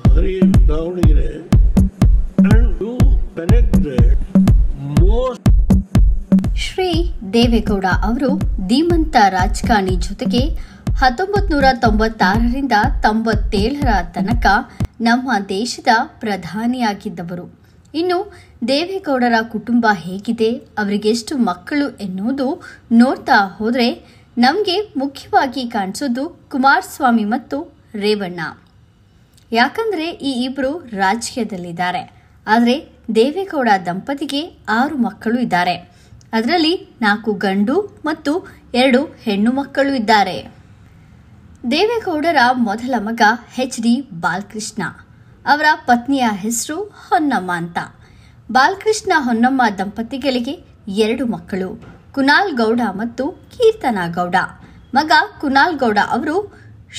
Hari Davangere, and you penetrate most. Shri Deve Gowda ಅವರು ಧೀಮಂತ ರಾಜಕಾರಣಿ ಜೊತೆಗೆ 1996ರಿಂದ 97ರ ತನಕ ನಮ್ಮ ದೇಶದ ಪ್ರಧಾನಿಯಾಗಿದ್ದವರು. ಇನ್ನು ದೇವೇಗೌಡರ ಕುಟುಂಬ ಹೇಗಿದೆ, ಅವರಿಗೆಷ್ಟು ಮಕ್ಕಳು ಎನ್ನುವುದು ನೋಡ್ತಾ ಹೋದರೆ ನಮಗೆ ಮುಖ್ಯವಾಗಿ ಕಾಣಿಸೋದು ಕುಮಾರಸ್ವಾಮಿ ಮತ್ತು ರೇವಣ್ಣ. ಯಾಕಂದರೆ ಈ ಇಬ್ಬರು ರಾಜಕೀಯದಲ್ಲಿದ್ದಾರೆ. ಆದರೆ ದೇವೇಗೌಡ ದಂಪತಿಗೆ 6 ಮಕ್ಕಳು ಇದ್ದಾರೆ. ಅದರಲ್ಲಿ 4 ಗಂಡು ಮತ್ತು 2 ಹೆಣ್ಣು ಮಕ್ಕಳು ಇದ್ದಾರೆ. ದೇವೇಗೌಡರ ಮೊದಲ ಮಗ HD ಬಾಲಕೃಷ್ಣ. ಅವರ ಪತ್ನಿಯ ಹೆಸರು ಹೊನ್ನಮ್ಮ ಅಂತ. ಬಾಲಕೃಷ್ಣ ಹೊನ್ನಮ್ಮ ದಂಪತಿಗಳಿಗೆ 2 ಮಕ್ಕಳು, ಕುನಾಲ್ ಗೌಡ ಮತ್ತು ಕೀರ್ತನಾ ಗೌಡ. ಮಗ ಕುನಾಲ್ ಗೌಡ ಅವರು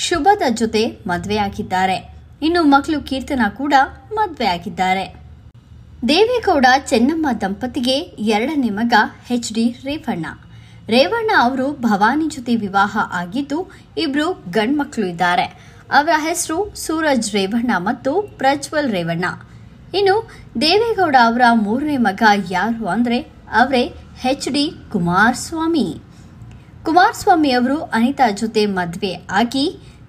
ಶುಭದ ಜೊತೆ ಮದುವೆಯಾಗಿದ್ದಾರೆ. ಇನ್ನು ಮಗಳು ಕೀರ್ತನಾ ಕೂಡ ಮದುವೆಯಾಗಿದ್ದಾರೆ. ದೇವೇಗೌಡ ಚೆನ್ನಮ್ಮ ದಂಪತಿಗೆ 2ನೇ ಮಗ HD ರೇವಣ್ಣ. ರೇವಣ್ಣ ಅವರು ಭವಾನಿ ಜೊತೆ ವಿವಾಹ ಆಗಿದ್ದು ಇಬ್ರು ಗಂಡ್ಮಕ್ಳು ಇದ್ದಾರೆ. ಅವರ ಹೆಸರು ಸೂರಜ್ ರೇವಣ್ಣ ಮತ್ತು ಪ್ರಜ್ವಲ್ ರೇವಣ್ಣ. ಇನ್ನು ದೇವೇಗೌಡ ಅವರ 3ನೇ ಮಗ ಯಾರು ಅಂದರೆ ಅವರೇ HD ಕುಮಾರಸ್ವಾಮಿ. ಕುಮಾರಸ್ವಾಮಿ ಅವರು ಅನಿತಾ ಜೊತೆ ಮದುವೆ ಆಗಿ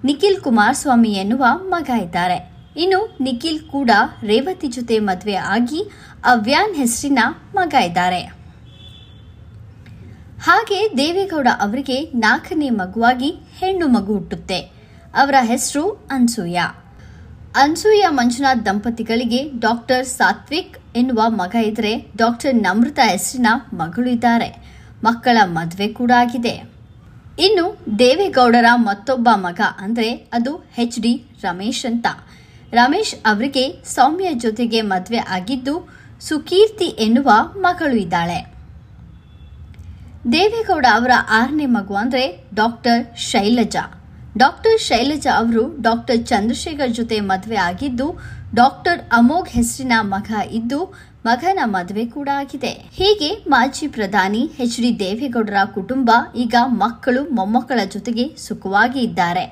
ನಿಖಿಲ್ ಕುಮಾರಸ್ವಾಮಿ ಎನ್ನುವ ಮಗ ಇದ್ದಾರೆ. ಇನ್ನು ನಿಖಿಲ್ ಕೂಡ ರೇವತಿ ಜೊತೆ ಮದುವೆ ಆಗಿ ಅವ್ಯಾನ್ ಹೆಸರಿನ ಮಗ ಇದ್ದಾರೆ. ಹಾಗೆ ದೇವೇಗೌಡ ಅವರಿಗೆ 4ನೇ ಮಗುವಾಗಿ ಹೆಣ್ಣು ಮಗು ಹುಟ್ಟುತ್ತೆ. ಅವರ ಹೆಸರು ಅನ್ಸೂಯ. ಅನ್ಸೂಯ ಮಂಜುನಾಥ್ ದಂಪತಿಗಳಿಗೆ ಡಾಕ್ಟರ್ ಸಾತ್ವಿಕ್ ಎನ್ನುವ ಮಗ ಇದ್ರೆ ಡಾಕ್ಟರ್ ನಮೃತ ಹೆಸರಿನ ಮಗಳು ಇದ್ದಾರೆ. ಮಕ್ಕಳ ಮದುವೆ ಕೂಡ ಆಗಿದೆ. ಇನ್ನು ದೇವೇಗೌಡರ ಮತ್ತೊಬ್ಬ ಮಗ ಅಂದ್ರೆ ಅದು HD ರಮೇಶ್ ಅಂತ. ರಮೇಶ್ ಅವರಿಗೆ ಸೌಮ್ಯ ಜೊತೆಗೆ ಮದುವೆ ಆಗಿದ್ದು ಸುಕೀರ್ತಿ ಎನ್ನುವ ಮಗಳು ಇದ್ದಾಳೆ. ದೇವೇಗೌಡ ಅವರ 6ನೇ ಮಗು ಅಂದ್ರೆ ಡಾಕ್ಟರ್ ಶೈಲಜಾ. ಡಾಕ್ಟರ್ ಶೈಲಜಾ ಅವರು ಡಾಕ್ಟರ್ ಚಂದ್ರಶೇಖರ್ ಜೊತೆ ಮದುವೆ ಆಗಿದ್ದು ಡಾಕ್ಟರ್ ಅಮೋಘ್ ಹೆಸರಿನ ಮಗ ಇದ್ದು ಮಗನ ಮದುವೆ ಕೂಡ ಆಗಿದೆ. ಹೀಗೆ ಮಾಜಿ ಪ್ರಧಾನಿ HD ದೇವೇಗೌಡರ ಕುಟುಂಬ ಈಗ ಮಕ್ಕಳು ಮೊಮ್ಮಕ್ಕಳ ಜೊತೆಗೆ ಸುಖವಾಗಿ ಇದ್ದಾರೆ.